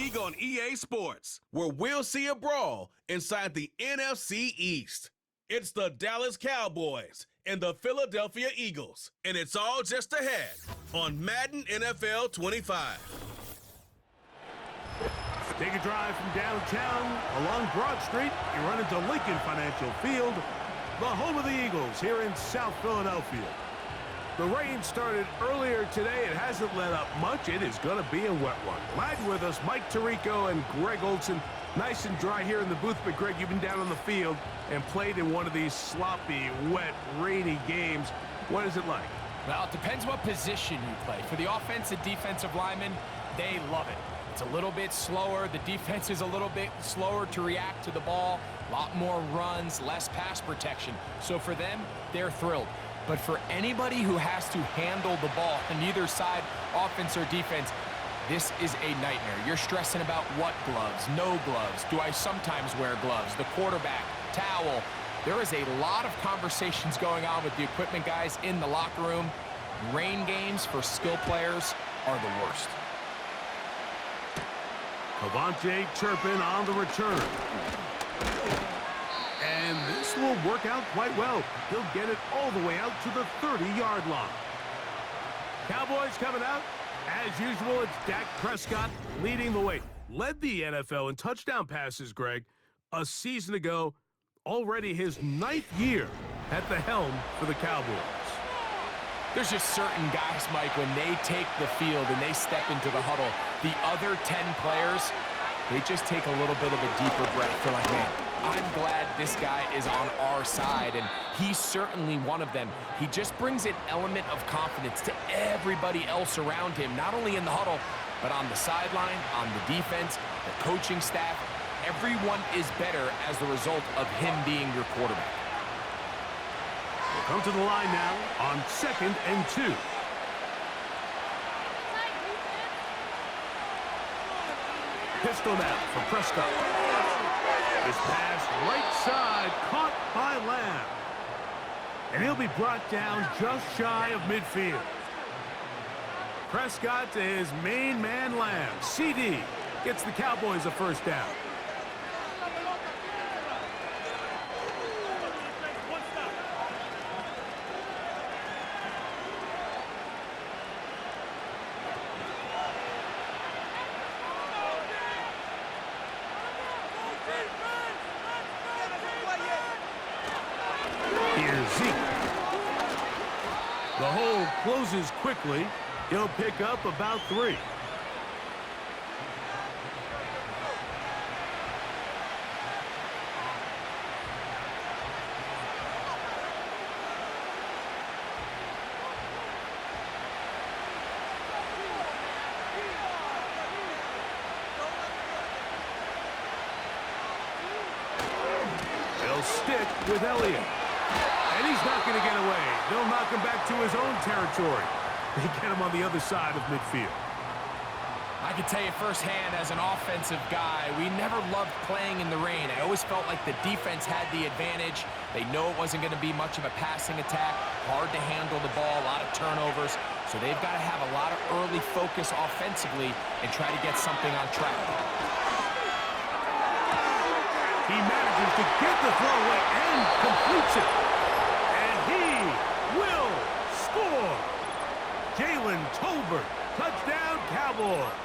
League on EA Sports, where we'll see a brawl inside the NFC East. It's the Dallas Cowboys and the Philadelphia Eagles, and it's all just ahead on Madden NFL 25. Take a drive from downtown along Broad Street. You run into Lincoln Financial Field, the home of the Eagles here in South Philadelphia. The rain started earlier today. It hasn't let up much. It is going to be a wet one. Glad you're with us, Mike Tirico and Greg Olson. Nice and dry here in the booth, but Greg, you've been down on the field and played in one of these sloppy, wet, rainy games. What is it like? Well, it depends what position you play. For the offensive defensive linemen, they love it. It's a little bit slower. The defense is a little bit slower to react to the ball. A lot more runs, less pass protection. So for them, they're thrilled. But for anybody who has to handle the ball on either side, offense or defense, this is a nightmare. You're stressing about what gloves, no gloves. Do I sometimes wear gloves? The quarterback, towel. There is a lot of conversations going on with the equipment guys in the locker room. Rain games for skill players are the worst. Cavante Turpin on the return. And this will work out quite well. He'll get it all the way out to the 30-yard line. Cowboys coming out. As usual, it's Dak Prescott leading the way. Led the NFL in touchdown passes, Greg, a season ago. Already his 9th year at the helm for the Cowboys. There's just certain guys, Mike, when they take the field and they step into the huddle, the other 10 players, they just take a little bit of a deeper breath. They're like, man, I'm glad this guy is on our side, and he's certainly one of them. He just brings an element of confidence to everybody else around him, not only in the huddle, but on the sideline, on the defense, the coaching staff. Everyone is better as the result of him being your quarterback. We'll come to the line now on 2nd and 2. Pistol now for Prescott. This pass right side caught by Lamb. And he'll be brought down just shy of midfield. Prescott to his main man Lamb. CD gets the Cowboys a first down. The hole closes quickly. He'll pick up about 3. They'll stick with Elliott. And he's not going to get away. They'll knock him back to his own territory. They get him on the other side of midfield. I can tell you firsthand, as an offensive guy, we never loved playing in the rain. I always felt like the defense had the advantage. They know it wasn't going to be much of a passing attack, hard to handle the ball, a lot of turnovers. So they've got to have a lot of early focus offensively and try to get something on track. He manages to get the throw away and completes it. And he will score. Jalen Tolbert, touchdown Cowboys.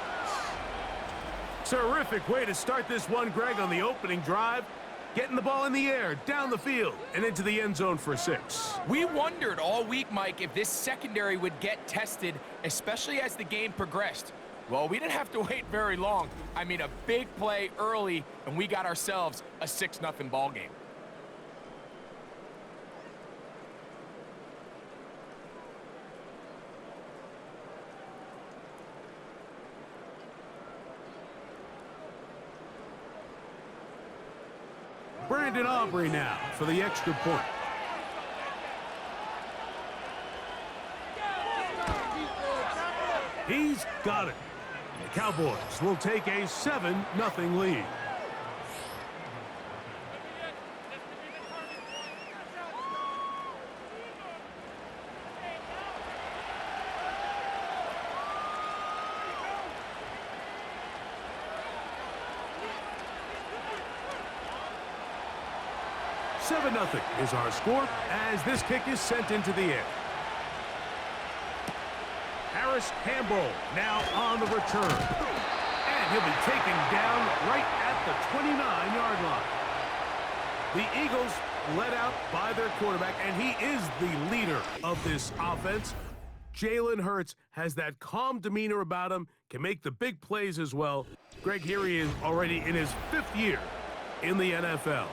Terrific way to start this one, Greg, on the opening drive. Getting the ball in the air, down the field, and into the end zone for 6. We wondered all week, Mike, if this secondary would get tested, especially as the game progressed. Well, we didn't have to wait very long. I mean, a big play early, and we got ourselves a 6-0 ball game. Brandon Aubrey now for the extra point. He's got it. The Cowboys will take a 7-0 lead. 7-0 is our score as this kick is sent into the air. Harris Campbell now on the return. And he'll be taken down right at the 29-yard line. The Eagles led out by their quarterback, and he is the leader of this offense. Jalen Hurts has that calm demeanor about him, can make the big plays as well. Greg, here he is already in his 5th year in the NFL.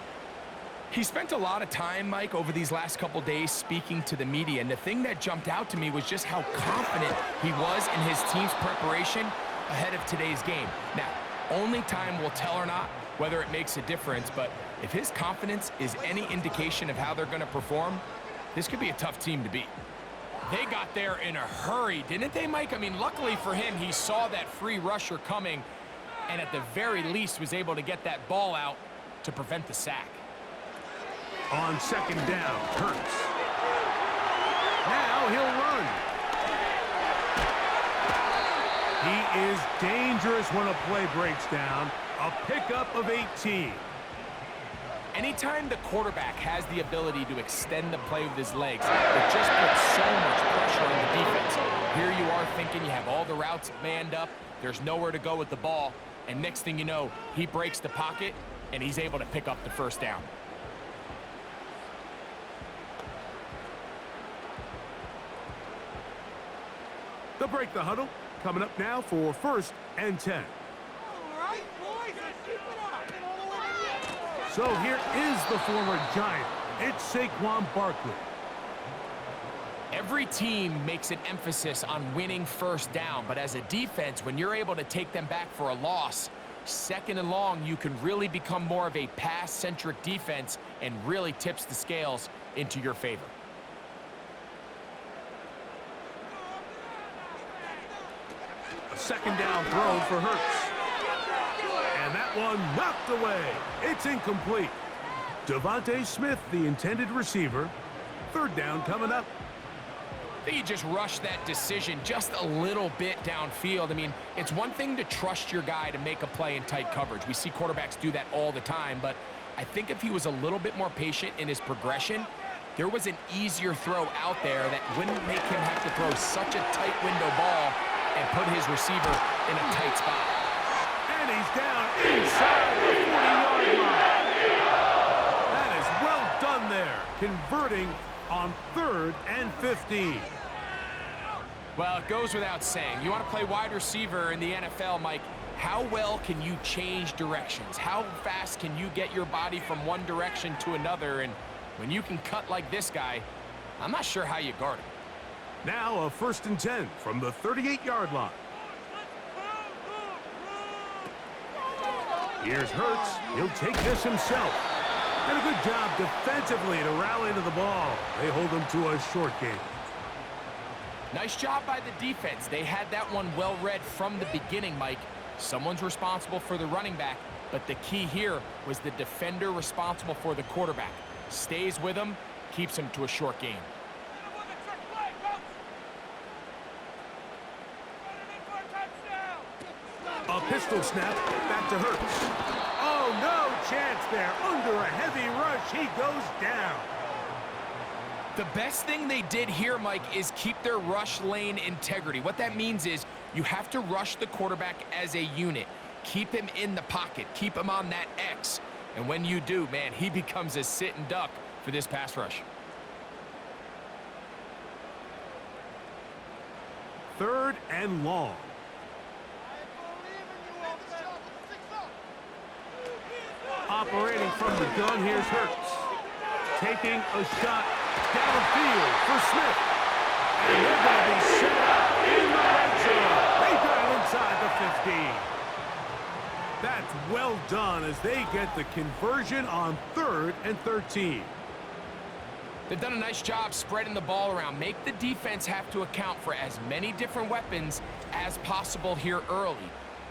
He spent a lot of time, Mike, over these last couple days speaking to the media, and the thing that jumped out to me was just how confident he was in his team's preparation ahead of today's game. Now, only time will tell or not whether it makes a difference, but if his confidence is any indication of how they're going to perform, this could be a tough team to beat. They got there in a hurry, didn't they, Mike? I mean, luckily for him, he saw that free rusher coming, and at the very least was able to get that ball out to prevent the sack. On 2nd down, Hurts. Now he'll run. He is dangerous when a play breaks down. A pickup of 18. Anytime the quarterback has the ability to extend the play with his legs, it just puts so much pressure on the defense. Here you are thinking you have all the routes manned up, there's nowhere to go with the ball, and next thing you know, he breaks the pocket, and he's able to pick up the 1st down. They'll break the huddle. Coming up now for 1st and 10. So here is the former Giant. It's Saquon Barkley. Every team makes an emphasis on winning 1st down, but as a defense, when you're able to take them back for a loss, 2nd and long, you can really become more of a pass-centric defense and really tips the scales into your favor. A 2nd down throw for Hurts. And that one knocked away. It's incomplete. Devontae Smith, the intended receiver. 3rd down coming up. I think he just rushed that decision just a little bit downfield. I mean, it's one thing to trust your guy to make a play in tight coverage. We see quarterbacks do that all the time, but I think if he was a little bit more patient in his progression, there was an easier throw out there that wouldn't make him have to throw such a tight window ball and put his receiver in a tight spot. And he's down inside the 40-yard line. That is well done there, converting on 3rd and 15. Well, it goes without saying. You want to play wide receiver in the NFL, Mike, how well can you change directions? How fast can you get your body from one direction to another? And when you can cut like this guy, I'm not sure how you guard him. Now a 1st and 10 from the 38-yard line. Here's Hurts. He'll take this himself. And a good job defensively to rally to the ball. They hold him to a short game. Nice job by the defense. They had that one well read from the beginning, Mike. Someone's responsible for the running back, but the key here was the defender responsible for the quarterback. Stays with him, keeps him to a short game. A pistol snap back to Hurts. Oh, no chance there. Under a heavy rush, he goes down. The best thing they did here, Mike, is keep their rush lane integrity. What that means is you have to rush the quarterback as a unit. Keep him in the pocket. Keep him on that X. And when you do, man, he becomes a sit and duck for this pass rush. 3rd and long. Operating from the gun, here's Hurts. Taking a shot downfield for Smith. And they're going to be set up in the red zone. They got it inside the 15. That's well done as they get the conversion on 3rd and 13. They've done a nice job spreading the ball around. Make the defense have to account for as many different weapons as possible here early.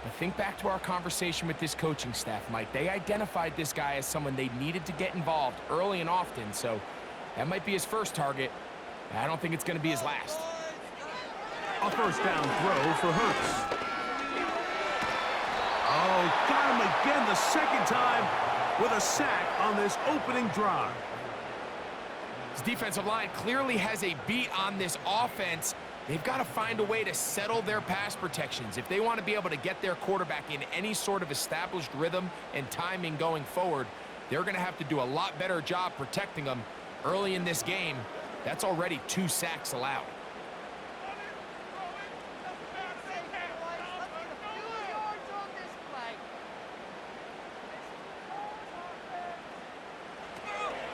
But think back to our conversation with this coaching staff, Mike. They identified this guy as someone they needed to get involved early and often, so that might be his first target. I don't think it's going to be his last. A 1st down throw for Hurts. Oh, got him again the 2nd time with a sack on this opening drive. This defensive line clearly has a beat on this offense. They've got to find a way to settle their pass protections. If they want to be able to get their quarterback in any sort of established rhythm and timing going forward, they're going to have to do a lot better job protecting them early in this game. That's already 2 sacks allowed.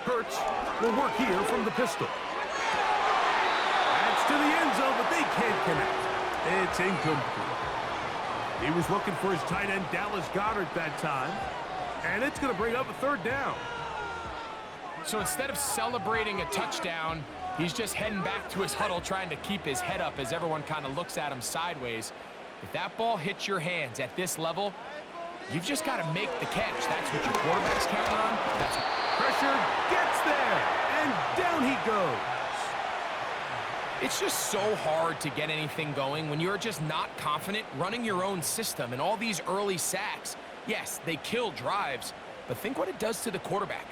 Hurts will work here from the pistol. That's to the end zone, but they can't connect. It's incomplete. He was looking for his tight end, Dallas Goedert, that time. And it's going to bring up a 3rd down. So instead of celebrating a touchdown, he's just heading back to his huddle trying to keep his head up as everyone kind of looks at him sideways. If that ball hits your hands at this level, you've just got to make the catch. That's what your quarterback's counting on. That's Pressure gets there, and down he goes. It's just so hard to get anything going when you're just not confident running your own system. And all these early sacks, yes, they kill drives, but think what it does to the quarterback.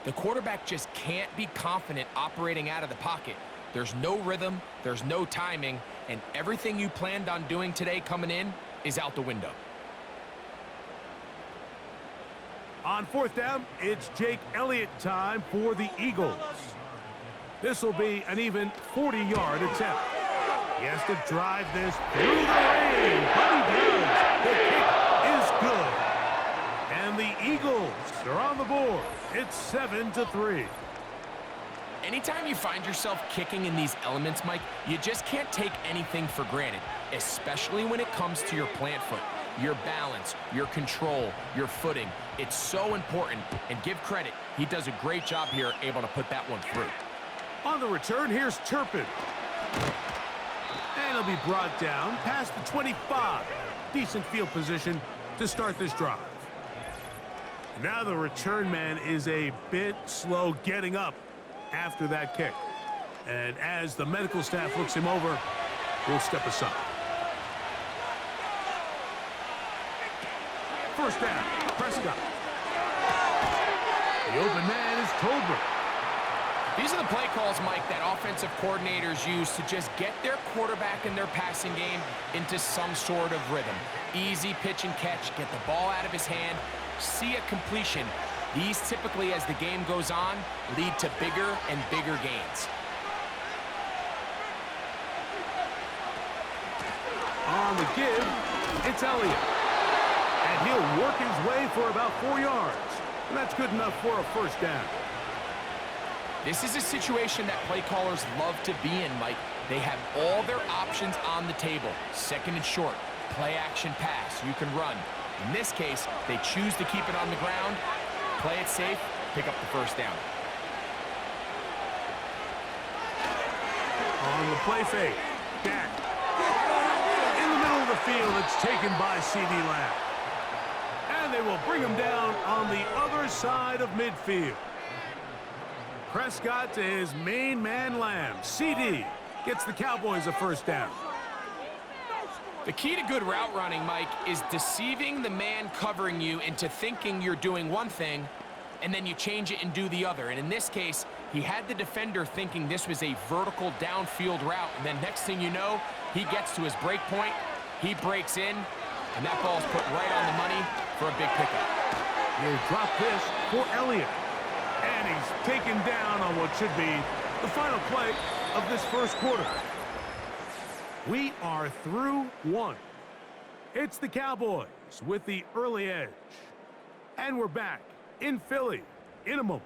The quarterback just can't be confident operating out of the pocket. There's no rhythm, there's no timing, and everything you planned on doing today coming in is out the window. On 4th down, it's Jake Elliott time for the Eagles. This will be an even 40-yard attempt. He has to drive this through the rain, but he does. The kick is good. And the Eagles are on the board. It's 7-3. Anytime you find yourself kicking in these elements, Mike, you just can't take anything for granted, especially when it comes to your plant foot. Your balance, your control, your footing. It's so important, and give credit. He does a great job here, able to put that one through. On the return, here's Turpin. And he'll be brought down past the 25. Decent field position to start this drive. Now the return man is a bit slow getting up after that kick. And as the medical staff looks him over, we'll step aside. 1st down, Prescott. The open man is Tolbert. These are the play calls, Mike, that offensive coordinators use to just get their quarterback and their passing game into some sort of rhythm. Easy pitch and catch, get the ball out of his hand, see a completion. These typically, as the game goes on, lead to bigger and bigger gains. On the give, it's Elliott. And he'll work his way for about 4 yards. And that's good enough for a 1st down. This is a situation that play callers love to be in, Mike. They have all their options on the table. 2nd and short, play action pass, you can run. In this case, they choose to keep it on the ground, play it safe, pick up the 1st down. On the play fake, Dak. In the middle of the field, it's taken by C.D. Lamb. And they will bring him down on the other side of midfield. Prescott to his main man, Lamb. C.D. gets the Cowboys a 1st down. The key to good route running, Mike, is deceiving the man covering you into thinking you're doing one thing, and then you change it and do the other. And in this case, he had the defender thinking this was a vertical downfield route, and then next thing you know, he gets to his break point, he breaks in, and that ball's put right on the money for a big pickup. He'll drop this for Elliott. And he's taken down on what should be the final play of this 1st quarter. We are through 1. It's the Cowboys with the early edge. And we're back in Philly in a moment.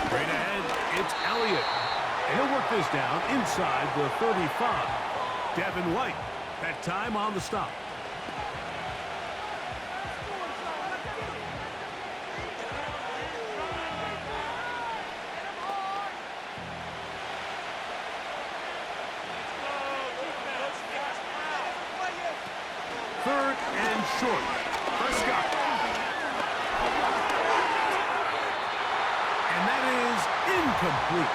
Straight ahead, it's Elliott. And he'll work this down inside the 35. Devin White, that time on the stop. Third and short. Prescott. And that is incomplete.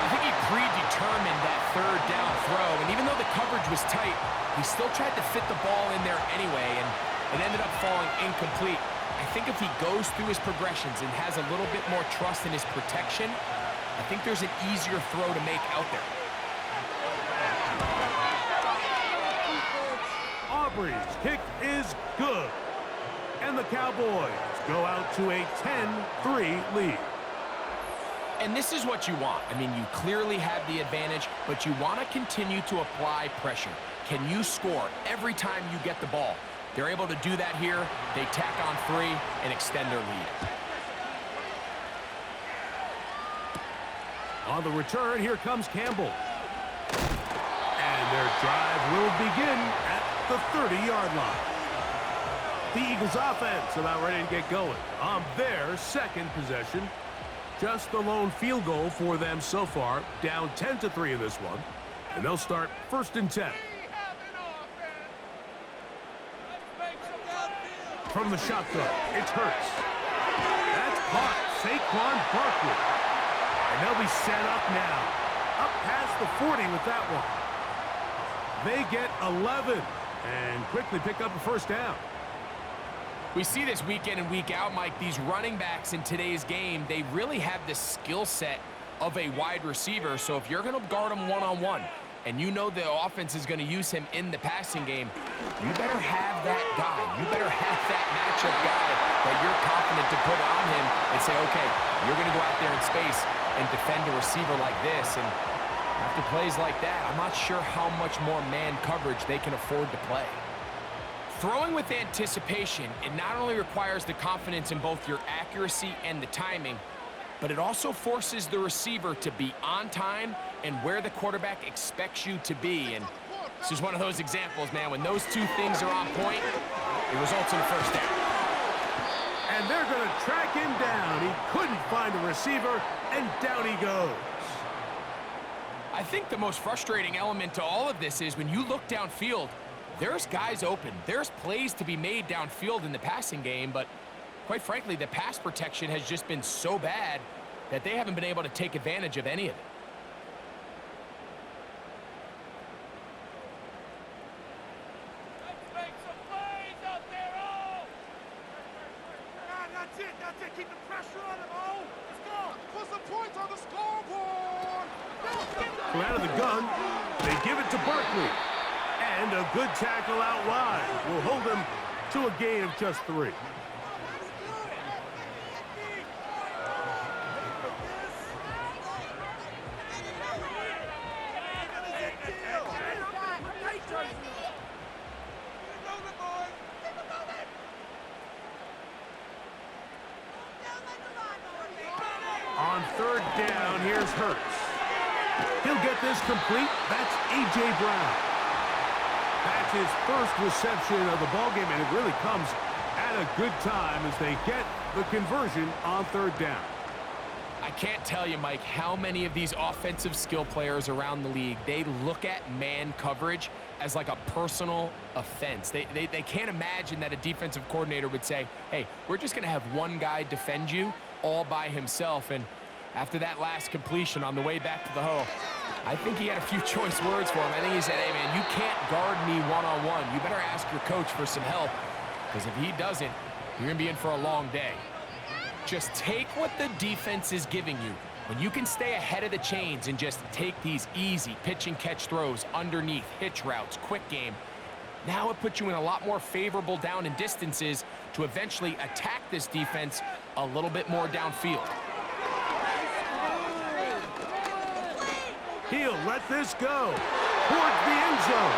I think he predetermined that third down throw, and even though the coverage was tight, he still tried to fit the ball in there anyway, and it ended up falling incomplete. I think if he goes through his progressions and has a little bit more trust in his protection, I think there's an easier throw to make out there. Aubrey's kick is good. And the Cowboys go out to a 10-3 lead. And this is what you want. I mean, you clearly have the advantage, but you want to continue to apply pressure. Can you score every time you get the ball? They're able to do that here. They tack on 3 and extend their lead. On the return, here comes Campbell. And their drive will begin at the 30-yard line. The Eagles offense about ready to get going on their second possession. Just the lone field goal for them so far, down 10-3 in this one. And they'll start 1st and 10. From the shotgun, it's Hurts. That's caught. Saquon Barkley. And they'll be set up now. Up past the 40 with that one. They get 11 and quickly pick up a 1st down. We see this week in and week out, Mike. These running backs in today's game, they really have the skill set of a wide receiver. So if you're going to guard him one-on-one, and you know the offense is going to use him in the passing game, you better have that guy. You better have that matchup guy that you're confident to put on him and say, okay, you're going to go out there in space and defend a receiver like this. And after plays like that, I'm not sure how much more man coverage they can afford to play. Throwing with anticipation, it not only requires the confidence in both your accuracy and the timing, but it also forces the receiver to be on time and where the quarterback expects you to be. And this is one of those examples, man. When those two things are on point, it results in a 1st down. And they're going to track him down. He couldn't find a receiver, and down he goes. I think the most frustrating element to all of this is when you look downfield, there's guys open. There's plays to be made downfield in the passing game, but quite frankly, the pass protection has just been so bad that they haven't been able to take advantage of any of it. Let's make some plays out there, oh! That's it. Keep the pressure on him, oh! Let's go! Put some points on the scoreboard! From out of the gun, they give it to Barkley. And a good tackle out wide will hold them to a gain of just 3. On 3rd down, here's Hurts. He'll get this complete. That's A.J. Brown. That's his first reception of the ballgame, and it really comes at a good time as they get the conversion on 3rd down. I can't tell you, Mike, how many of these offensive skill players around the league, they look at man coverage as like a personal offense. They can't imagine that a defensive coordinator would say, hey, we're just going to have one guy defend you all by himself. And after that last completion on the way back to the hole, I think he had a few choice words for him. I think he said, hey, man, you can't guard me one-on-one. You better ask your coach for some help, because if he doesn't, you're going to be in for a long day. Just take what the defense is giving you. When you can stay ahead of the chains and just take these easy pitch and catch throws underneath, hitch routes, quick game, now it puts you in a lot more favorable down and distances to eventually attack this defense a little bit more downfield. He'll let this go towards the end zone.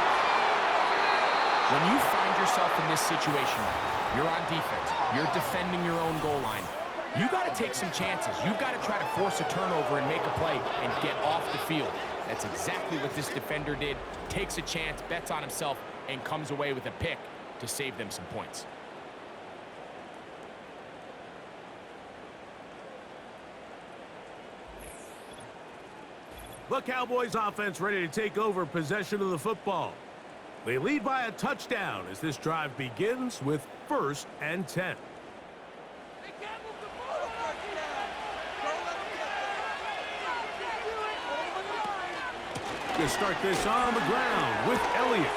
When you find yourself in this situation, you're on defense, you're defending your own goal line, you got to take some chances. You've got to try to force a turnover and make a play and get off the field. That's exactly what this defender did. Takes a chance, bets on himself, and comes away with a pick to save them some points. The Cowboys offense ready to take over possession of the football. They lead by a touchdown as this drive begins with 1st and 10. They can't move the ball. Don't let him get You start this on the ground with Elliott.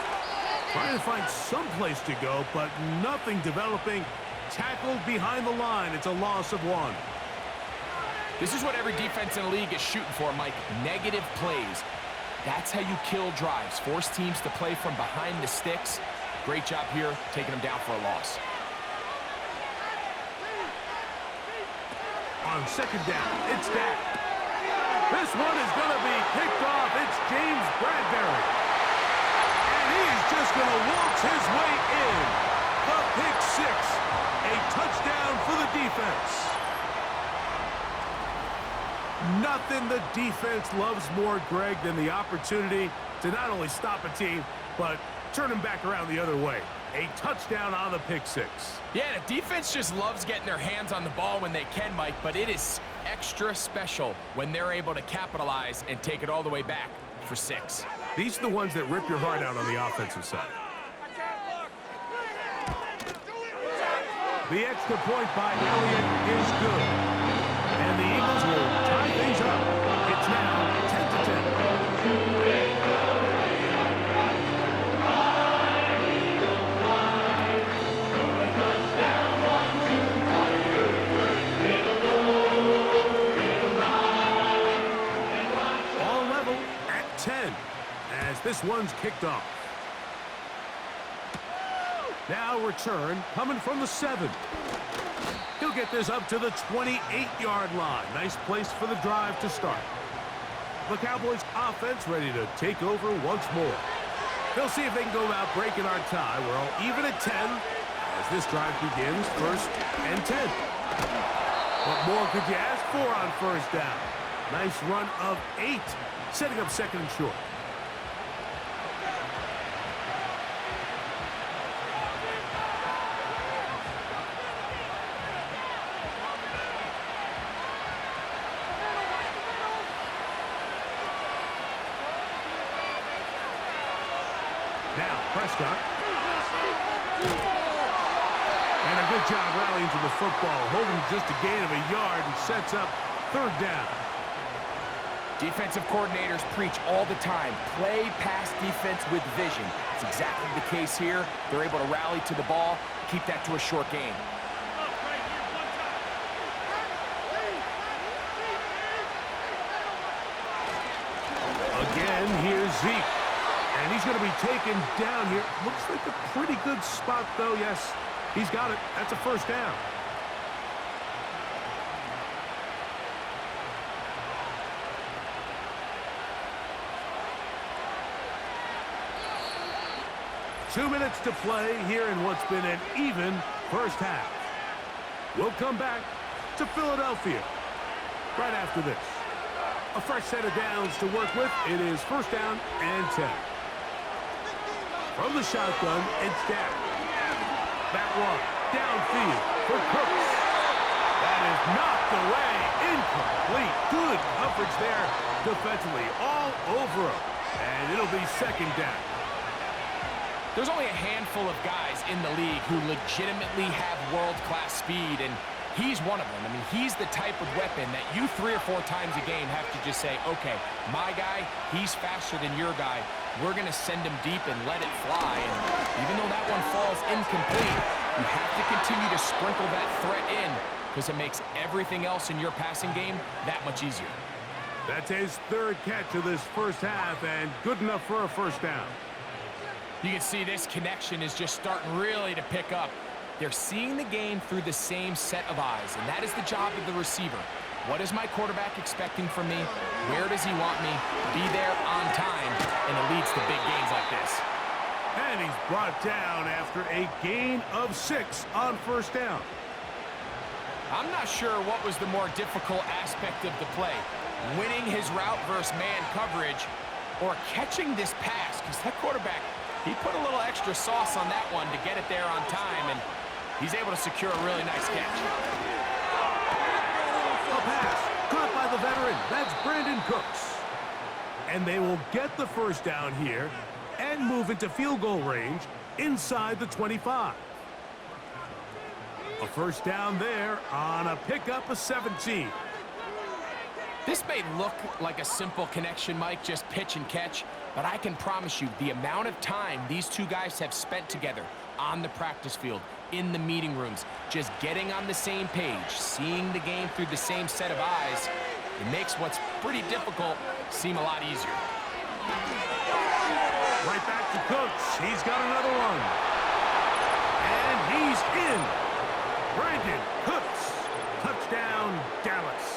Trying to find some place to go, but nothing developing. Tackled behind the line. It's a loss of 1. This is what every defense in the league is shooting for, Mike. Negative plays. That's how you kill drives. Force teams to play from behind the sticks. Great job here, taking them down for a loss. On second down, it's Dak. This one is going to be picked off. It's James Bradbury. And he's just going to waltz his way in. The pick 6. A touchdown for the defense. Nothing the defense loves more, Greg, than the opportunity to not only stop a team, but turn them back around the other way. A touchdown on the pick 6. Yeah, the defense just loves getting their hands on the ball when they can, Mike, but it is extra special when they're able to capitalize and take it all the way back for 6. These are the ones that rip your heart out on the offensive side. The extra point by Elliott is good. And the Eagles will tie things up. It's now 10-10. All level at 10 as this one's kicked off. Now return coming from the 7. He'll get this up to the 28-yard line. Nice place for the drive to start. The Cowboys offense ready to take over once more. They'll see if they can go out breaking our tie. We're all even at 10 as this drive begins. 1st and 10. What more could you ask for on first down? Nice run of 8, setting up 2nd and short. Now, Prescott. And a good job rallying to the football, holding just a gain of a yard and sets up 3rd down. Defensive coordinators preach all the time, play pass defense with vision. It's exactly the case here. They're able to rally to the ball, keep that to a short gain. Again, here's Zeke. And he's going to be taken down here. Looks like a pretty good spot, though. Yes, he's got it. That's a 1st down. Two minutes to play here in what's been an even first half. We'll come back to Philadelphia right after this. A fresh set of downs to work with. It is 1st down and 10. From the shotgun, it's Dak. That one downfield for Cooks. That is knocked away. Incomplete. Good coverage there defensively. All over him. And it'll be 2nd down. There's only a handful of guys in the league who legitimately have world-class speed, and he's one of them. I mean, he's the type of weapon that you 3 or 4 times a game have to just say, okay, my guy, he's faster than your guy. We're going to send him deep and let it fly. And even though that one falls incomplete, you have to continue to sprinkle that threat in because it makes everything else in your passing game that much easier. That's his 3rd catch of this first half, and good enough for a 1st down. You can see this connection is just starting really to pick up. They're seeing the game through the same set of eyes, and that is the job of the receiver. What is my quarterback expecting from me? Where does he want me? Be there on time, and it leads to big gains like this. And he's brought down after a gain of 6 on 1st down. I'm not sure what was the more difficult aspect of the play, winning his route versus man coverage or catching this pass, because that quarterback, he put a little extra sauce on that one to get it there on time, and he's able to secure a really nice catch. A pass caught by the veteran. That's Brandon Cooks. And they will get the 1st down here and move into field goal range inside the 25. A 1st down there on a pickup of 17. This may look like a simple connection, Mike, just pitch and catch, but I can promise you the amount of time these two guys have spent together on the practice field, in the meeting rooms, just getting on the same page, seeing the game through the same set of eyes, it makes what's pretty difficult seem a lot easier. Right back to Cooks. He's got another one. And he's in. Brandon Cooks. Touchdown, Dallas.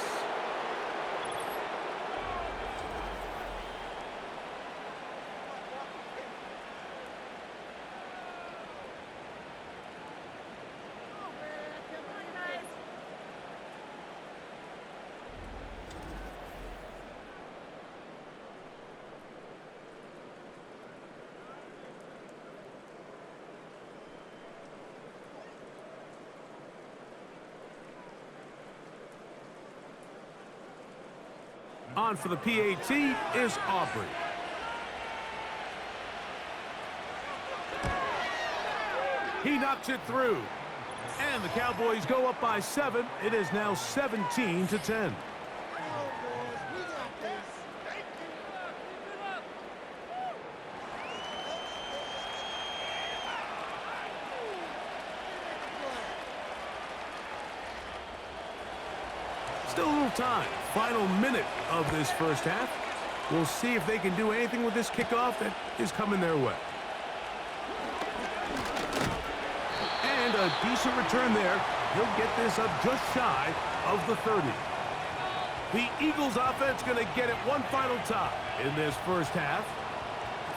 On for the PAT is Aubrey. He knocks it through. And the Cowboys go up by 7. It is now 17-10. Still a little time. Final minute of this first half. We'll see if they can do anything with this kickoff that is coming their way. And a decent return there. He'll get this up just shy of the 30. The Eagles offense going to get it one final time in this first half.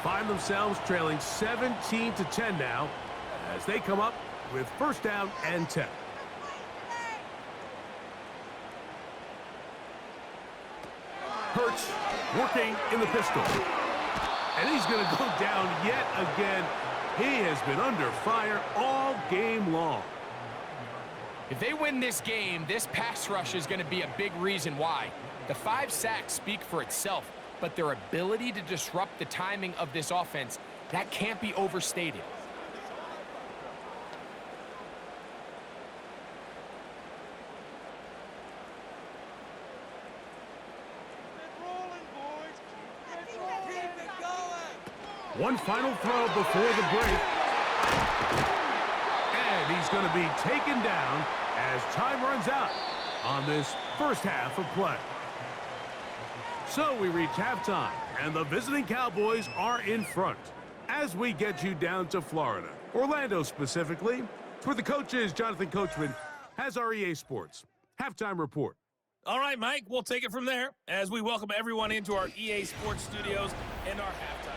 Find themselves trailing 17-10 now as they come up with first down and 10. Hurts working in the pistol. And he's going to go down yet again. He has been under fire all game long. If they win this game, this pass rush is going to be a big reason why. The 5 sacks speak for itself, but their ability to disrupt the timing of this offense, that can't be overstated. One final throw before the break. And he's going to be taken down as time runs out on this first half of play. So we reach halftime, and the visiting Cowboys are in front. As we get you down to Florida, Orlando specifically, where the coach is, Jonathan Coachman, has our EA Sports halftime report. All right, Mike, we'll take it from there as we welcome everyone into our EA Sports studios and our halftime.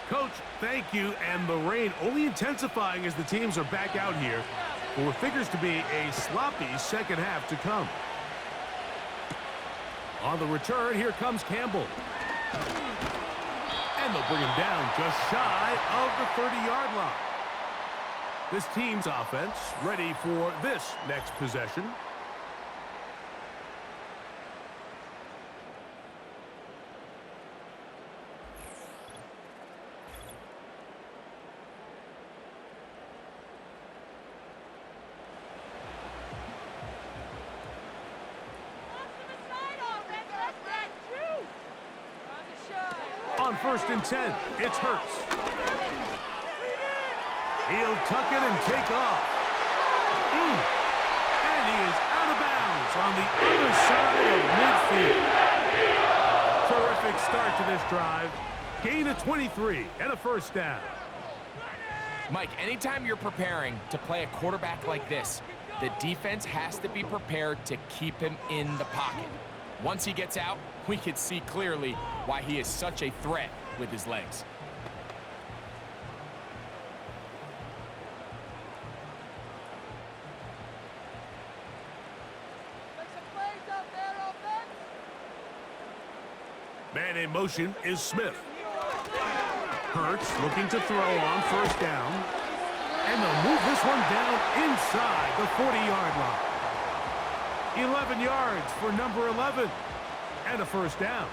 Coach, thank you, and the rain only intensifying as the teams are back out here for what figures to be a sloppy second half to come. On the return, here comes Campbell. And they'll bring him down just shy of the 30-yard line. This team's offense ready for this next possession. On 1st and 10, it's Hurts. He'll tuck it and take off. And he is out of bounds on the other side of midfield. Terrific start to this drive. Gain of 23 and a first down. Mike, anytime you're preparing to play a quarterback like this, the defense has to be prepared to keep him in the pocket. Once he gets out, we can see clearly why he is such a threat with his legs. Man in motion is Smith. Hurts looking to throw on first down. And they'll move this one down inside the 40-yard line. 11 yards for number 11. And a first down.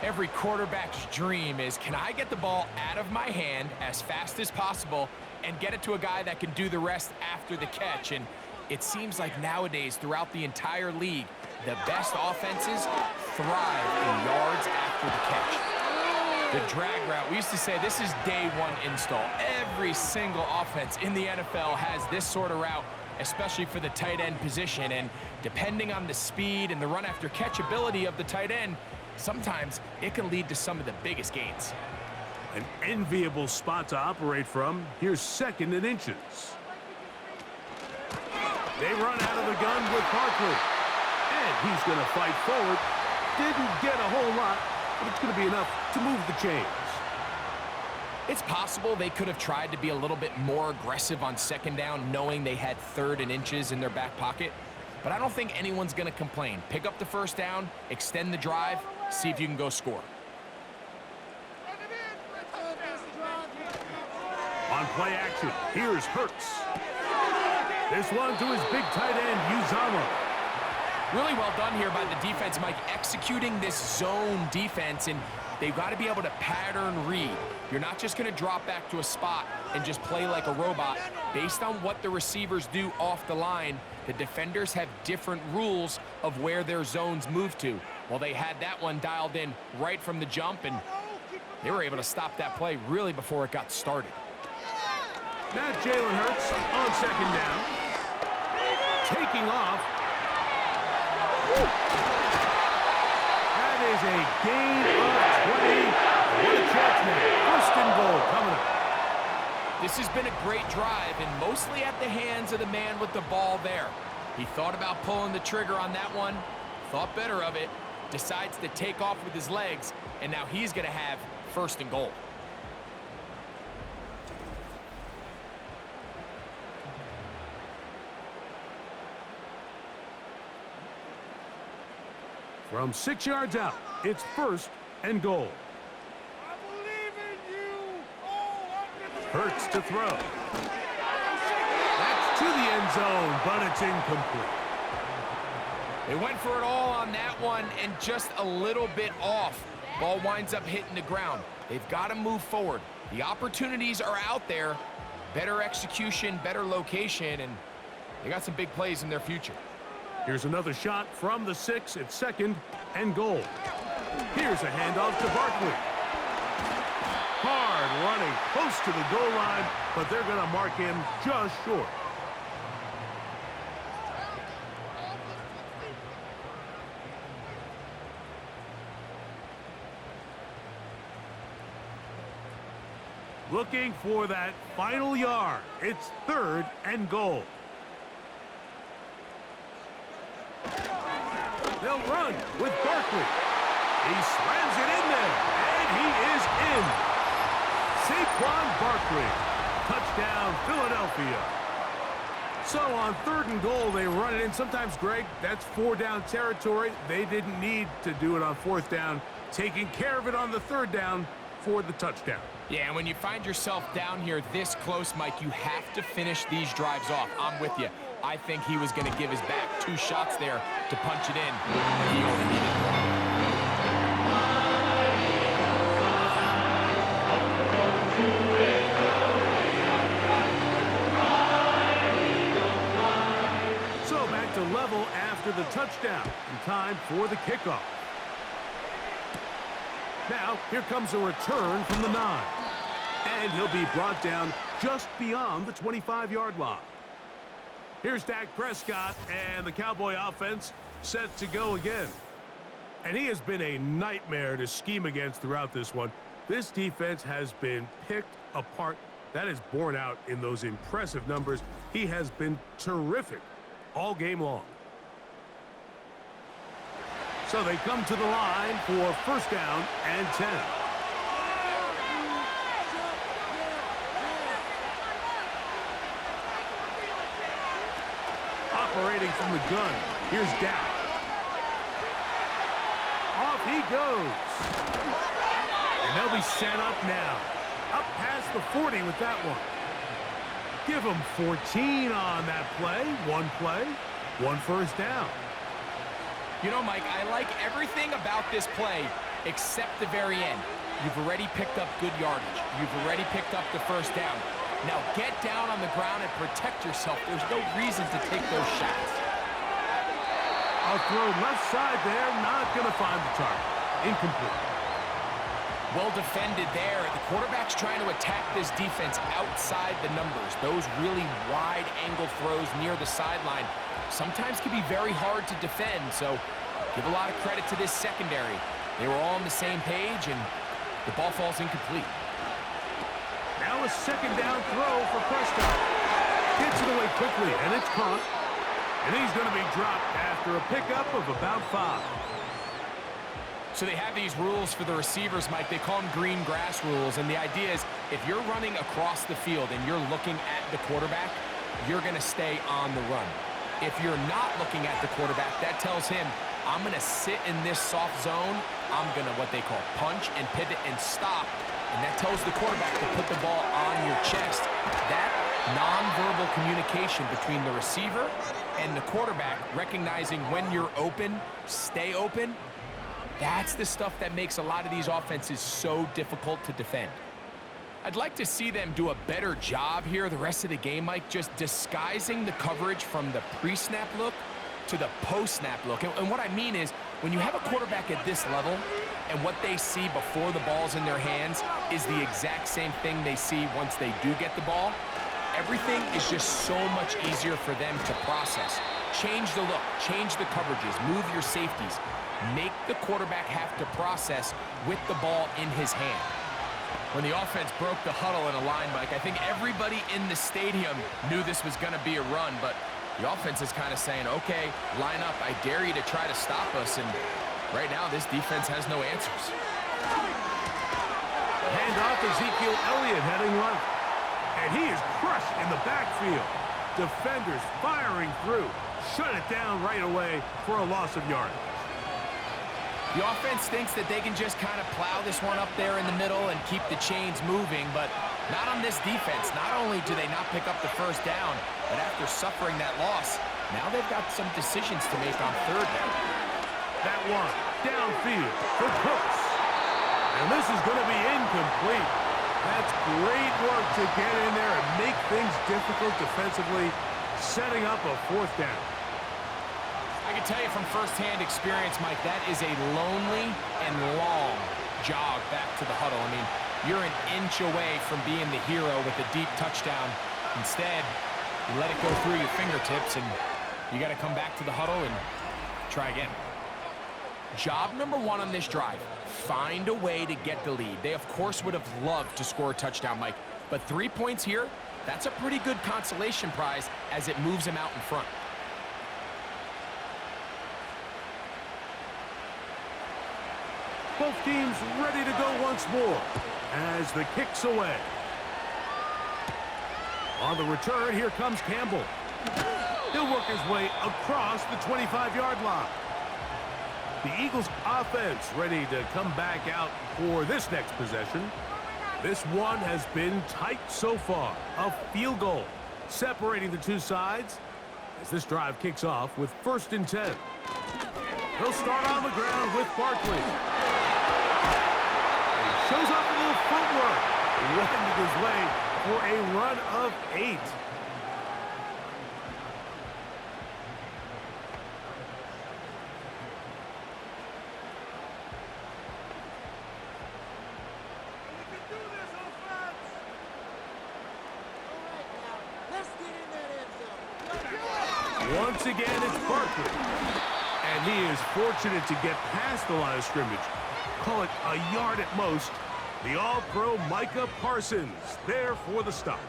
Every quarterback's dream is, can I get the ball out of my hand as fast as possible and get it to a guy that can do the rest after the catch? And it seems like nowadays throughout the entire league, the best offenses thrive in yards after the catch. The drag route, we used to say this is day one install. Every single offense in the NFL has this sort of route, especially for the tight end position. And depending on the speed and the run after catch ability of the tight end, sometimes it can lead to some of the biggest gains. An enviable spot to operate from. Here's 2nd and inches. They run out of the gun with Barkley. And he's going to fight forward. Didn't get a whole lot, but it's going to be enough to move the chains. It's possible they could have tried to be a little bit more aggressive on 2nd down, knowing they had 3rd and inches in their back pocket. But I don't think anyone's going to complain. Pick up the 1st down, extend the drive, see if you can go score. On play action, here's Hurts. This one to his big tight end, Uzama. Really well done here by the defense, Mike, executing this zone defense, and they've got to be able to pattern read. You're not just going to drop back to a spot and just play like a robot. Based on what the receivers do off the line, the defenders have different rules of where their zones move to. Well, they had that one dialed in right from the jump, and they were able to stop that play really before it got started. Now Jalen Hurts on 2nd down. Taking off. That is a gain of 20. What a catch now. 1st and goal coming up. This has been a great drive, and mostly at the hands of the man with the ball there. He thought about pulling the trigger on that one, thought better of it, decides to take off with his legs, and now he's going to have 1st and goal. From 6 yards out, it's 1st and goal. I believe in you. Oh, Hurts to throw. That's to the end zone, but it's incomplete. They went for it all on that one and just a little bit off. Ball winds up hitting the ground. They've got to move forward. The opportunities are out there. Better execution, better location, and they got some big plays in their future. Here's another shot from the 6 at 2nd and goal. Here's a handoff to Barkley. Hard running close to the goal line, but they're going to mark him just short. Looking for that final yard. It's 3rd and goal. They'll run with Barkley. He slams it in there, and he is in. Saquon Barkley. Touchdown, Philadelphia. So on 3rd and goal, they run it in. Sometimes, Greg, that's 4-down territory. They didn't need to do it on 4th down. Taking care of it on the 3rd down for the touchdown. Yeah, and when you find yourself down here this close, Mike, you have to finish these drives off. I'm with you. I think he was going to give his back 2 shots there to punch it in, but he only needed one. So back to level after the touchdown, and time for the kickoff. Now, here comes a return from the 9. And he'll be brought down just beyond the 25-yard line. Here's Dak Prescott, and the Cowboy offense set to go again. And he has been a nightmare to scheme against throughout this one. This defense has been picked apart. That is borne out in those impressive numbers. He has been terrific all game long. So they come to the line for 1st down and 10. Operating from the gun, here's Dak. Off he goes. And they'll be set up now. Up past the 40 with that one. Give them 14 on that play. One 1st down. You know, Mike, I like everything about this play except the very end. You've already picked up good yardage. You've already picked up the 1st down. Now get down on the ground and protect yourself. There's no reason to take those shots. A throw left side there, not going to find the target. Incomplete. Well defended there. The quarterback's trying to attack this defense outside the numbers. Those really wide angle throws near the sideline sometimes can be very hard to defend, so give a lot of credit to this secondary. They were all on the same page, and the ball falls incomplete. Now a second down throw for Prescott. Gets it away quickly, and it's caught. And he's going to be dropped after a pickup of about 5. So they have these rules for the receivers, Mike. They call them green grass rules, and the idea is if you're running across the field and you're looking at the quarterback, you're going to stay on the run. If you're not looking at the quarterback, that tells him, I'm going to sit in this soft zone. I'm going to, what they call, punch and pivot and stop. And that tells the quarterback to put the ball on your chest. That nonverbal communication between the receiver and the quarterback, recognizing when you're open, stay open, that's the stuff that makes a lot of these offenses so difficult to defend. I'd like to see them do a better job here the rest of the game, Mike, just disguising the coverage from the pre-snap look to the post-snap look. And what I mean is, when you have a quarterback at this level and what they see before the ball's in their hands is the exact same thing they see once they do get the ball, everything is just so much easier for them to process. Change the look, change the coverages, move your safeties. Make the quarterback have to process with the ball in his hand. When the offense broke the huddle in a line, Mike, I think everybody in the stadium knew this was going to be a run, but the offense is kind of saying, okay, line up, I dare you to try to stop us, and right now this defense has no answers. Handoff, Ezekiel Elliott heading right. And he is crushed in the backfield. Defenders firing through. Shut it down right away for a loss of yardage. The offense thinks that they can just kind of plow this one up there in the middle and keep the chains moving, but not on this defense. Not only do they not pick up the first down, but after suffering that loss, now they've got some decisions to make on third down. That one downfield for Cooks. And this is going to be incomplete. That's great work to get in there and make things difficult defensively, setting up a fourth down. I can tell you from firsthand experience, Mike, that is a lonely and long jog back to the huddle. I mean, you're an inch away from being the hero with a deep touchdown. Instead, you let it go through your fingertips, and you got to come back to the huddle and try again. Job number 1 on this drive, find a way to get the lead. They, of course, would have loved to score a touchdown, Mike, but 3 points here, that's a pretty good consolation prize as it moves them out in front. Both teams ready to go once more as the kick's away. On the return, here comes Campbell. He'll work his way across the 25-yard line. The Eagles offense ready to come back out for this next possession. This one has been tight so far. A field goal separating the two sides as this drive kicks off with 1st and 10. He'll start on the ground with Barkley. He shows off a little footwork. Wended his way for a run of 8. Once again, it's Barkley. And he is fortunate to get past the line of scrimmage. Call it a yard at most. The All-Pro Micah Parsons there for the stop.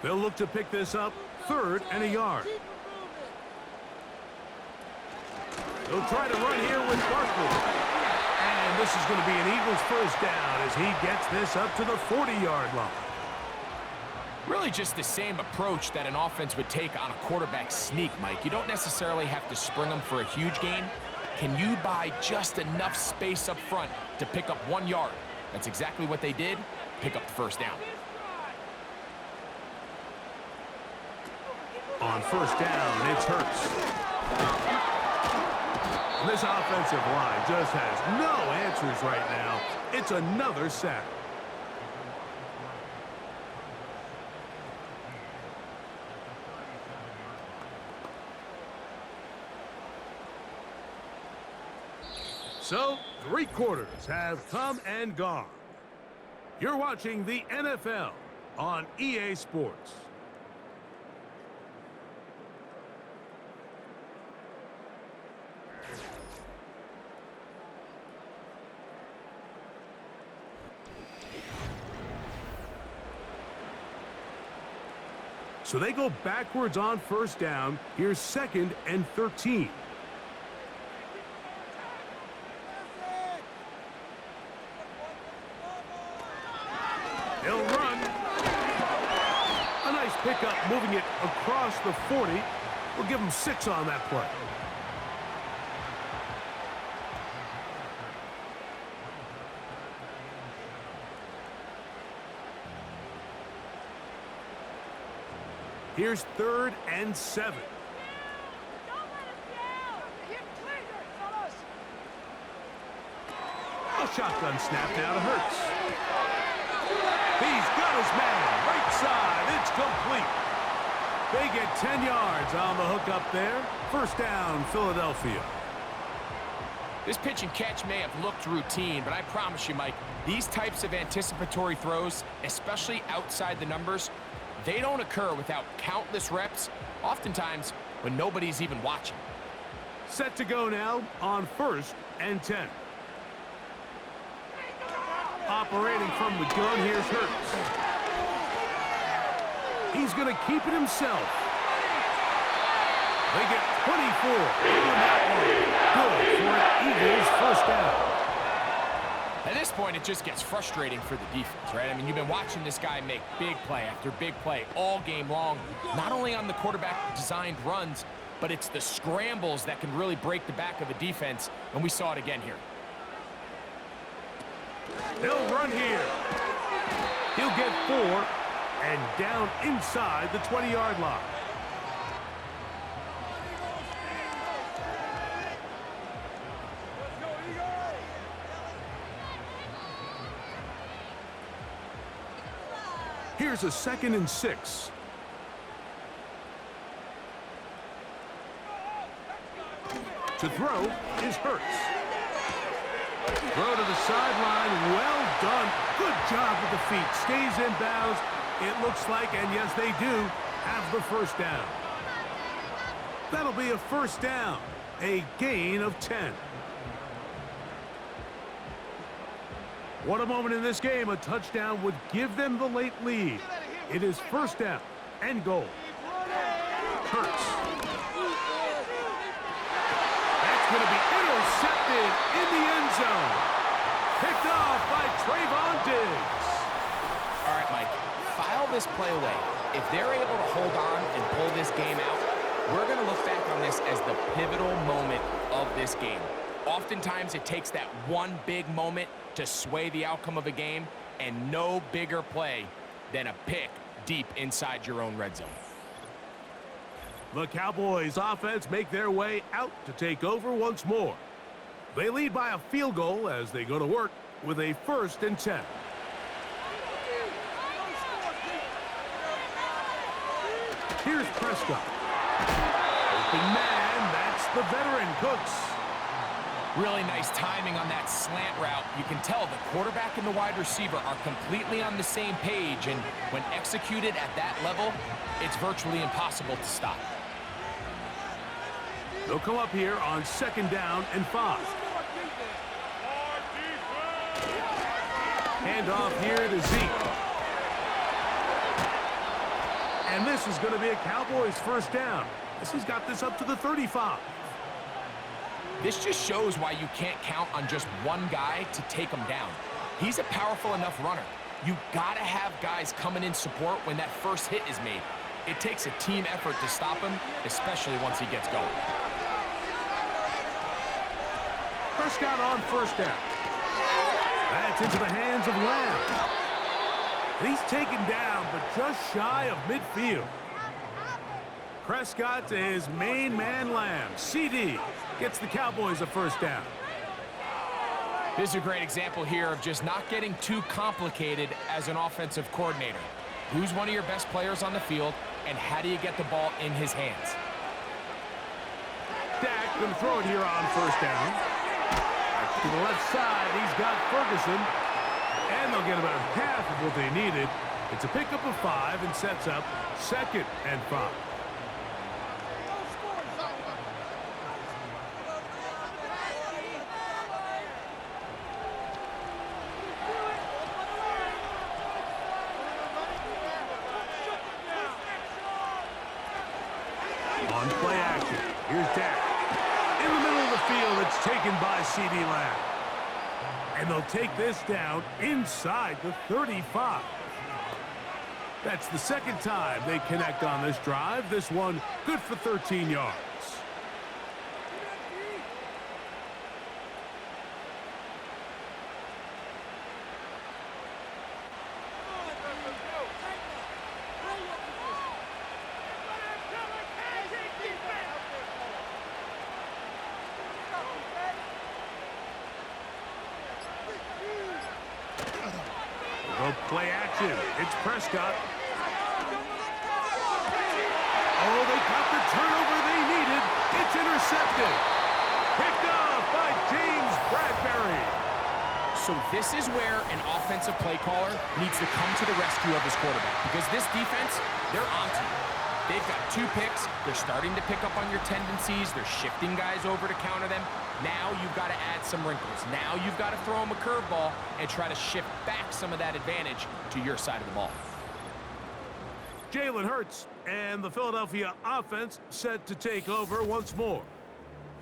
They'll look to pick this up 3rd and a yard. They'll try to run here with Barkley. And this is going to be an Eagles first down as he gets this up to the 40-yard line. Really just the same approach that an offense would take on a quarterback sneak, Mike. You don't necessarily have to spring them for a huge gain. Can you buy just enough space up front to pick up 1 yard? That's exactly what they did. Pick up the first down. On first down, it's Hurts. This offensive line just has no answers right now. It's another sack. So, 3 quarters have come and gone. You're watching the NFL on EA Sports. So they go backwards on first down. Here's 2nd and 13. They'll run. A nice pickup, moving it across the 40. We'll give them 6 on that play. Here's 3rd and 7. A shotgun snap now to Hurts. He's got his man. Right side. It's complete. They get 10 yards on the hook up there. First down, Philadelphia. This pitch and catch may have looked routine, but I promise you, Mike, these types of anticipatory throws, especially outside the numbers, they don't occur without countless reps, oftentimes when nobody's even watching. Set to go now on 1st and 10. Operating from the gun, here's Hurts. He's going to keep it himself. They get 24 on that one. Good for an Eagles first down. At this point, it just gets frustrating for the defense, right? I mean, you've been watching this guy make big play after big play all game long, not only on the quarterback-designed runs, but it's the scrambles that can really break the back of a defense, and we saw it again here. They'll run here. He'll get 4 and down inside the 20-yard line. Here's a 2nd and 6. To throw is Hurts. Throw to the sideline. Well done. Good job with the feet. Stays in bounds. It looks like, and yes, they do, have the first down. That'll be a first down. A gain of 10. What a moment in this game. A touchdown would give them the late lead. It is first down and goal. Hurts. That's going to be intercepted in the end zone. Picked off by Trayvon Diggs. All right, Mike, file this play away. If they're able to hold on and pull this game out, we're going to look back on this as the pivotal moment of this game. Oftentimes, it takes that one big moment to sway the outcome of a game, and no bigger play than a pick deep inside your own red zone. The Cowboys offense make their way out to take over once more. They lead by a field goal as they go to work with a 1st and 10. Here's Prescott. Open man, that's the veteran Cooks. Really nice timing on that slant route. You can tell the quarterback and the wide receiver are completely on the same page, and when executed at that level, it's virtually impossible to stop. They'll come up here on 2nd down and 5. Hand off here to Zeke. And this is going to be a Cowboys first down. This has got this up to the 35. This just shows why you can't count on just one guy to take him down. He's a powerful enough runner. You gotta have guys coming in support when that first hit is made. It takes a team effort to stop him, especially once he gets going. Prescott on first down. That's into the hands of Lamb. He's taken down, but just shy of midfield. Prescott to his main man, Lamb. CD gets the Cowboys a first down. This is a great example here of just not getting too complicated as an offensive coordinator. Who's one of your best players on the field, and how do you get the ball in his hands? Dak going to throw it here on first down. To the left side, he's got Ferguson. And they'll get about half of what they needed. It's a pickup of 5 and sets up 2nd and 5. On play action, here's Dak. In the middle of the field, it's taken by C.D. Lamb. And they'll take this down inside the 35. That's the 2nd time they connect on this drive. This one good for 13 yards. Play action. It's Prescott. Oh, they got the turnover they needed. It's intercepted. Picked off by James Bradbury. So this is where an offensive play caller needs to come to the rescue of his quarterback, because this defense, they're onto you. They've got 2 picks. They're starting to pick up on your tendencies. They're shifting guys over to counter them. Now you've got to add some wrinkles. Now you've got to throw them a curveball and try to shift back some of that advantage to your side of the ball. Jalen Hurts and the Philadelphia offense set to take over once more.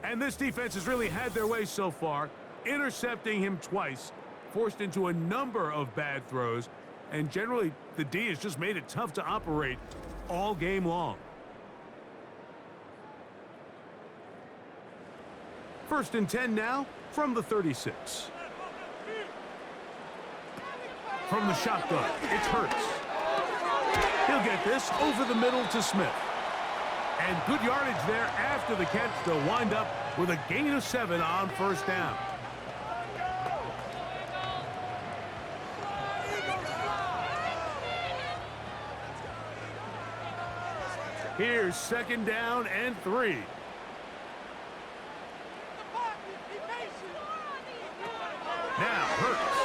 And this defense has really had their way so far, intercepting him twice, forced into a number of bad throws, and generally the D has just made it tough to operate all game long. 1st and 10 now from the 36. From the shotgun, it's Hurts. He'll get this over the middle to Smith. And good yardage there after the catch to wind up with a gain of 7 on 1st down. Here's 2nd down and 3. Now Hurts.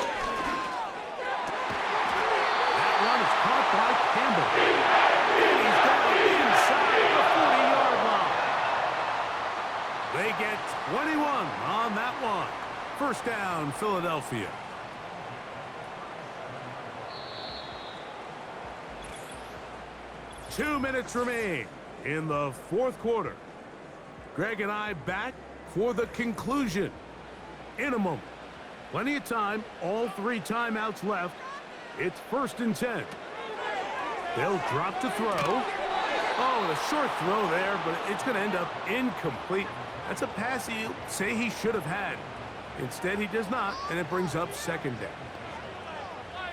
That one is caught by Campbell. And he's down inside the 40-yard line. They get 21 on that one. 1st down, Philadelphia. Two minutes remain in the 4th quarter. Greg and I back for the conclusion in a moment. Plenty of time, all 3 timeouts left. It's 1st and 10. They'll drop to throw. Oh, a short throw there, but it's going to end up incomplete. That's a pass he'll say he should have had. Instead, he does not, and it brings up 2nd down.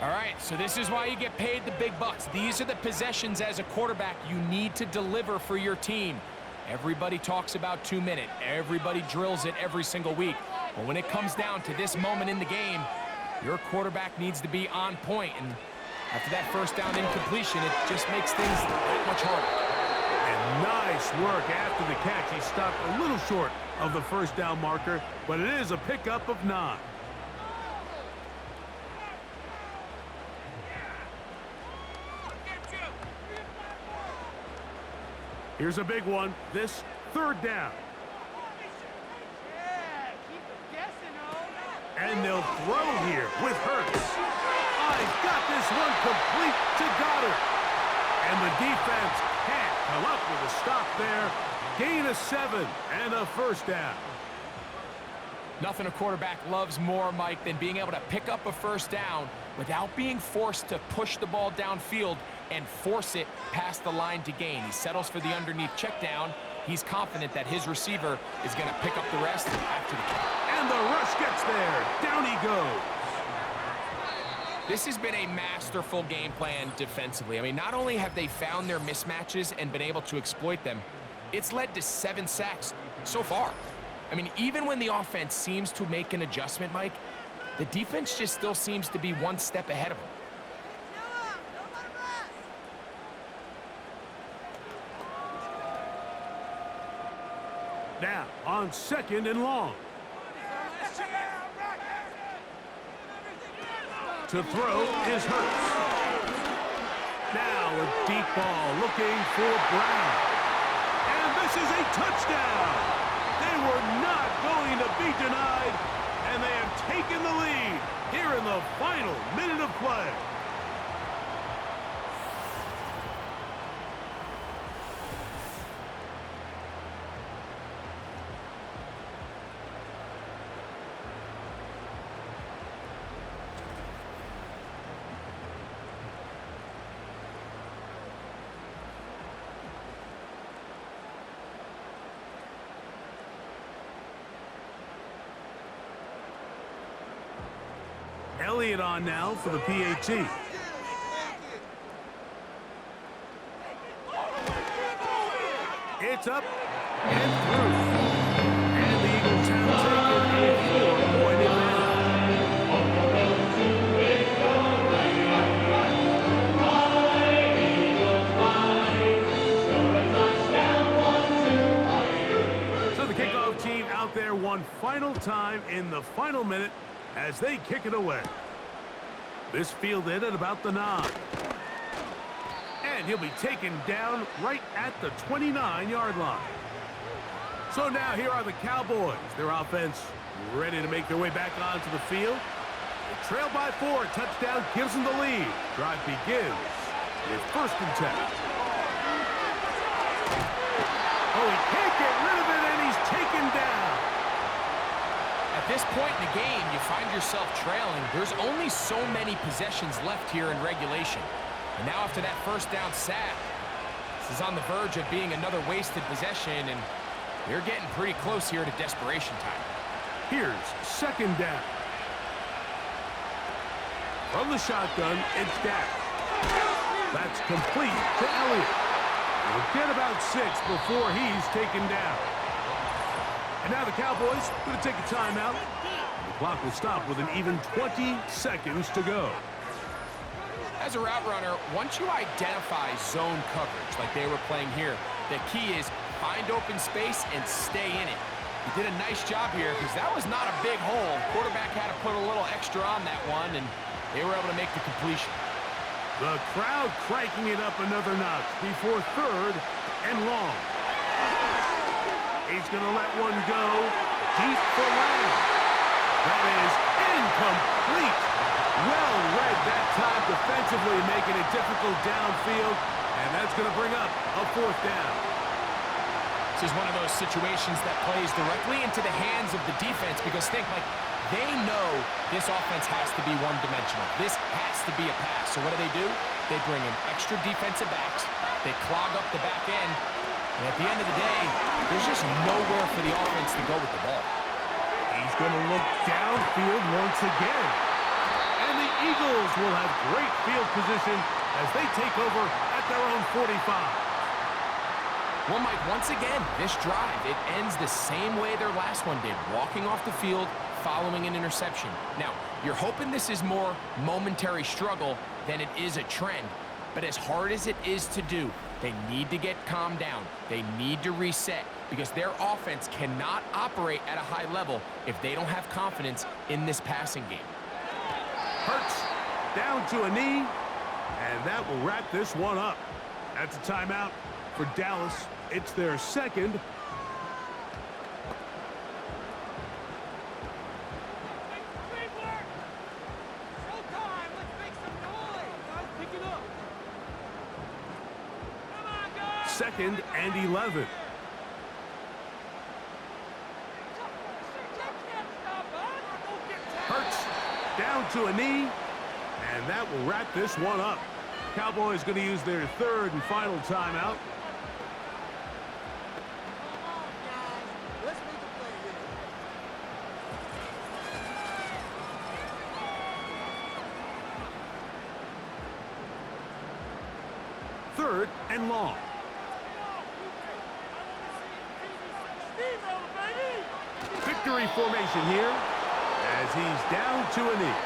All right, so this is why you get paid the big bucks. These are the possessions as a quarterback you need to deliver for your team. Everybody talks about 2-minute. Everybody drills it every single week. But when it comes down to this moment in the game, your quarterback needs to be on point. And after that 1st down incompletion, it just makes things that much harder. And nice work after the catch. He stopped a little short of the 1st down marker, but it is a pickup of 9. Here's a big one. This 3rd down. And they'll throw here with Hurts. I've got this one complete to Goddard. And the defense can't come up with a stop there. Gain of 7 and a 1st down. Nothing a quarterback loves more, Mike, than being able to pick up a 1st down without being forced to push the ball downfield and force it past the line to gain. He settles for the underneath check down. He's confident that his receiver is going to pick up the rest after the catch. And the rush gets there. Down he goes. This has been a masterful game plan defensively. I mean, not only have they found their mismatches and been able to exploit them, it's led to 7 sacks so far. I mean, even when the offense seems to make an adjustment, Mike, the defense just still seems to be one step ahead of them. Now, on 2nd and long. To throw is Hurts. Now a deep ball looking for Brown. And this is a touchdown. They were not going to be denied, and they have taken the lead here in the final minute of play. Elliott on now for the PAT. It's up and through. And the Eagles have taken a 4-point advantage. So the kickoff team out there one final time in the final minute as they kick it away. This fielded at about the 9. And he'll be taken down right at the 29-yard line. So now here are the Cowboys. Their offense ready to make their way back onto the field. They trail by 4. Touchdown gives them the lead. Drive begins with 1st and 10. Oh, he can't get rid of it, and he's taken down. At this point in the game, you find yourself trailing. There's only so many possessions left here in regulation. And now after that 1st down sack, this is on the verge of being another wasted possession, and they're getting pretty close here to desperation time. Here's 2nd down. From the shotgun, it's Dak. That's complete to Elliott. He'll get about 6 before he's taken down. And now the Cowboys going to take a timeout. The clock will stop with an even 20 seconds to go. As a route runner, once you identify zone coverage like they were playing here, the key is find open space and stay in it. He did a nice job here because that was not a big hole. Quarterback had to put a little extra on that one, and they were able to make the completion. The crowd cranking it up another notch before 3rd and long. He's going to let one go deep for Lamb. That is incomplete. Well read that time defensively, making it difficult downfield, and that's going to bring up a 4th down. This is one of those situations that plays directly into the hands of the defense because think like they know this offense has to be one-dimensional. This has to be a pass. So what do? They bring in extra defensive backs. They clog up the back end. And at the end of the day, there's just nowhere for the offense to go with the ball. He's going to look downfield once again. And the Eagles will have great field position as they take over at their own 45. Well, Mike, once again, this drive, it ends the same way their last one did, walking off the field, following an interception. Now, you're hoping this is more momentary struggle than it is a trend, but as hard as it is to do, they need to get calmed down. They need to reset because their offense cannot operate at a high level if they don't have confidence in this passing game. Hurts down to a knee, and that will wrap this one up. That's a timeout for Dallas. It's their 2nd. Second and 11. Hurts down to a knee, and that will wrap this one up. Cowboys going to use their 3rd and final timeout. Third and long. Victory formation here as he's down to a knee.